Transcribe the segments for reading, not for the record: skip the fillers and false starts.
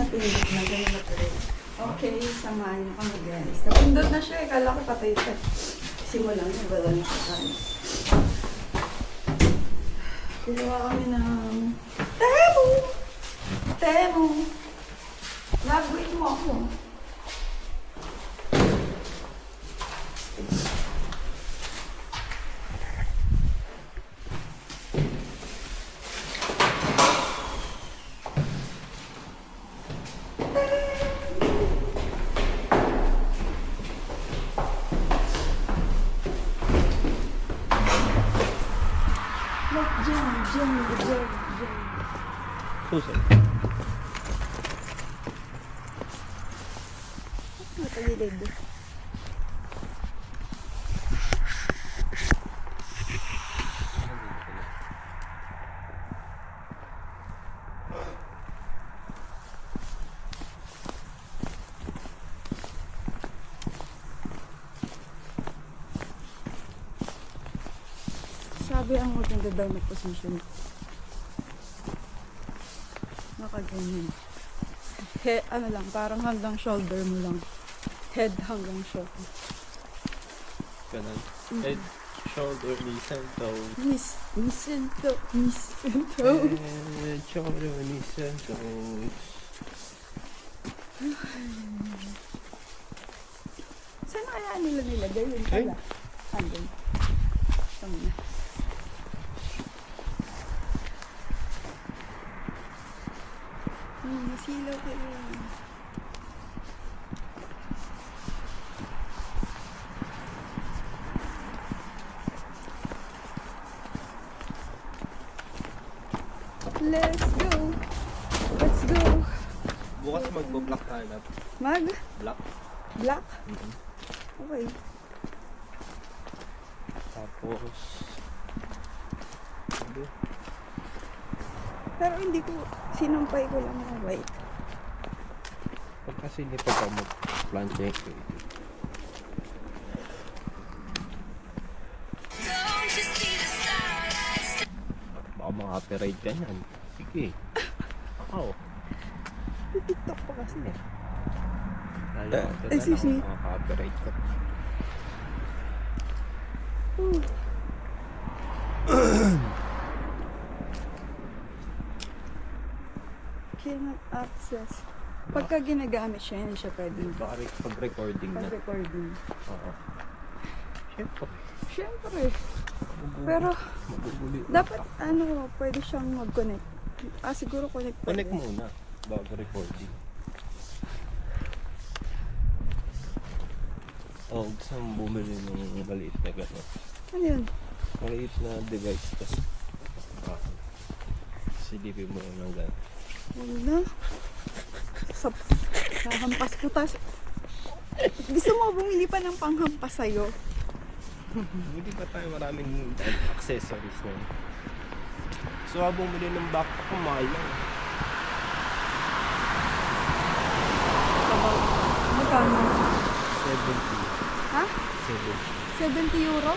pindot na. Ganun na pala. Okay, samahan niyo kami guys. Napindot na siya eh. Kala ko patay siya. Simulan niya. Wala na siya tayo. Ginawa kami ng Temu! Temu! Laguin mo ako. Susay. Matagilid. Sabi ang maganda daw na position. Nakaganyan. Ano lang, parang hanggang shoulder mo lang. Head hanggang shoulder. Ganun. Head, shoulder, knees and toes. Knees and toes. Head, shoulder, knees and toes. Saan kaya nila nilagay yun pala? Andun. Tama na. Masilaw ka rin. Let's go! Let's go! Bukas magbo-block tayo na. Mag? Block. Black? Okay. Tapos... Ano? Pero hindi ko, sinampay ko lang ng white. Pag kasi hindi pa mag-planche ko. Baka maka-copyright ka yan. Sige. Oo. TikTok pa kasi. Excuse me. Maka-copyright ka. Cannot access. Pagka ginagamit siya, hindi siya pwedeng Pag-recording na. pag-recording. Oo. Siyempre. Siyempre. Pero, dapat pwede siyang mag-connect. Siguro connect pwede. Connect muna bago recording. Gusto mong bumili ng maliit na gano'n. Ano yun? Maliit na device. Tapos, silipin mo ng gano'n. Wala. Nahampas ko. Gusto mo bumili pa ng panghampas sa'yo? Hindi pa tayo maraming accessories na yun. So, bumili ng backpack, mahal lang. Magkano? 70. Ha? 70. 70 euro?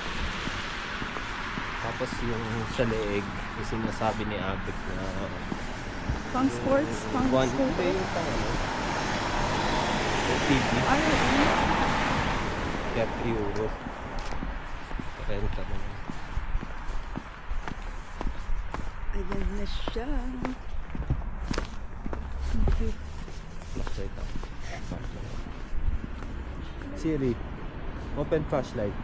Tapos yung sa leeg, yung sinasabi ni Abik na Pang sports? Pang One sports? day yung pang ano? TV. Ay, Kaya 3 euro. Renta naman. ayan na siya. Flashlight ako. Siri, open flashlight.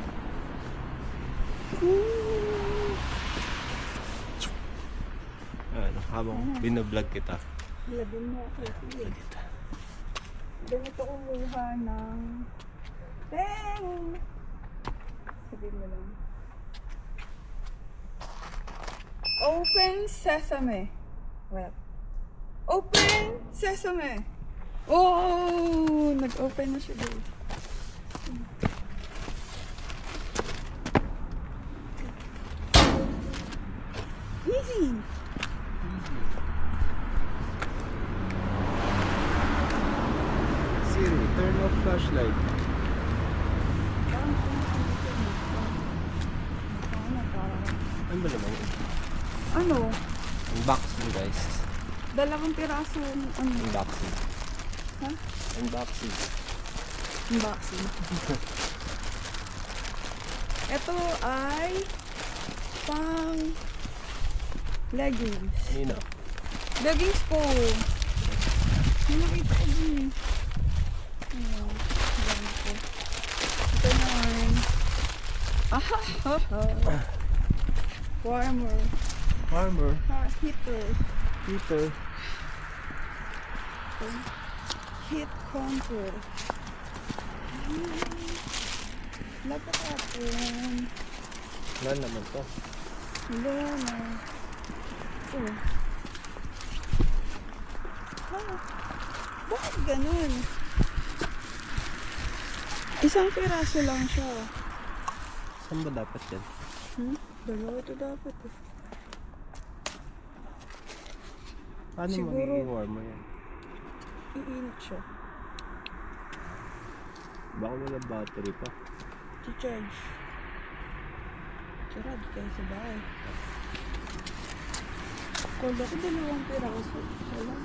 Ano, habang binablog kita. Lagyan mo ako. Ganito kumuha ng sabihin mo lang. Open sesame. Wala. Open sesame. Oh! Nag-open na siya guys. Easy! Siri, turn off flashlight. Ano ba naman yun? Ano? Unboxing guys. Dalawang piraso ano? Unboxing. Ha? Unboxing. Unboxing. Ito ay pang leggings. Nino. Leggings ko. May nakita ko din eh. Ayan. Ganito. Ito naman. Warmer. Farmer. Heater. Peter. Heat contour. Lapatapon. Wala naman to. Wala na. Oh. Bakit ganun? Isang piraso lang siya. Saan ba dapat yan? Dalawa ito dapat eh. Paano Siguro- magiging warmer yan? Iinit siya. Baka wala battery pa. I-charge. Tara, di kayo sa bahay. Kala ko dalawang piraso. Isa lang.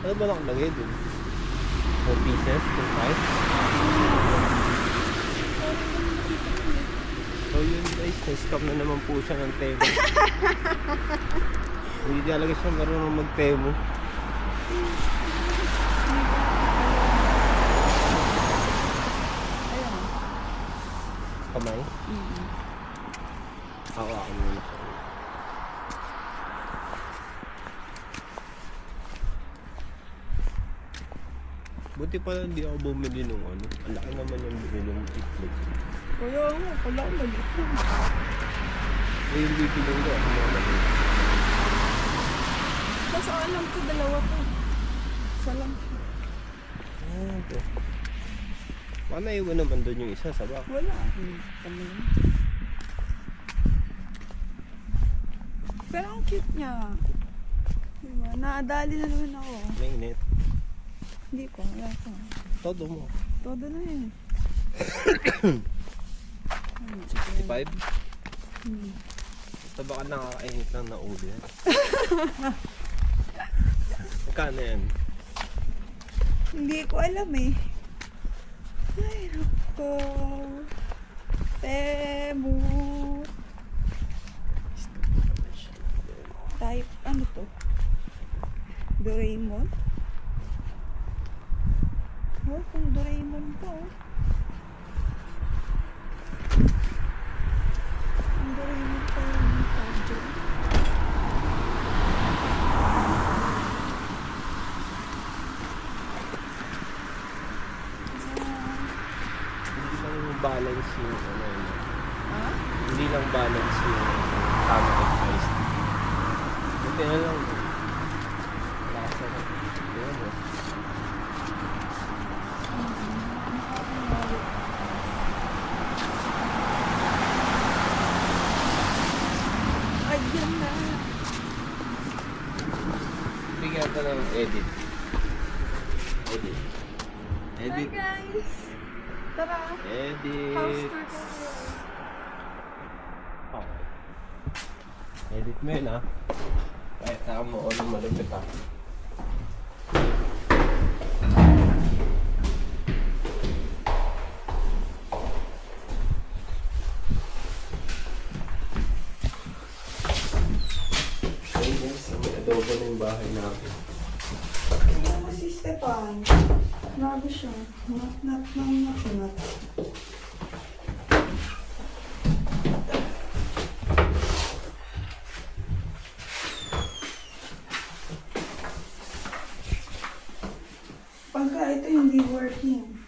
Ano ba nakalagay dun? 4 pieces? 2 pipes? So yun guys, na-scam na naman po siya ng Temo. Hindi talaga siya marunong mag-Temo. Ayun. Kamay? Ako muna. Buti pala hindi ako bumili nung ano. Ang laki naman yung bumili ng itlog. Kaya nga, kala ko maliit lang. Eh yung bibili ko, ano naman yun? Kasi alam ko dalawa to. Isa lang siya. Ah, ito. Paano iwan naman doon yung isa sa bak? Wala. Kami lang. Pero ang cute niya. Diba? Naadali na naman ako. Mainit. Hindi ko, wala ko. Todo mo. Todo na yun. 65? Hmm. Basta baka nakakainit lang na ulo yan. Magkano yan? Hindi ko alam eh. Ay, nako. Temu. Type, ano to? Doraemon? Oh, kung Doraemon to. Ang Doraemon pa yung tawag. Hindi lang balance yung ano yun. Ha? Hindi lang balance yung camera size. Buti na lang. Lasa na. Yan o. Ayan na. Bigyan ka ng edit. Edit. Hi Edit. guys! Tara! Edit. House tour ko. Okay. Edit mo yun ha. Kahit na mo o nang malupit ha. Ayun guys, may adobo na yung bahay namin. Ano si Stefan? Grabe siya. Nat. Pagka ito hindi working.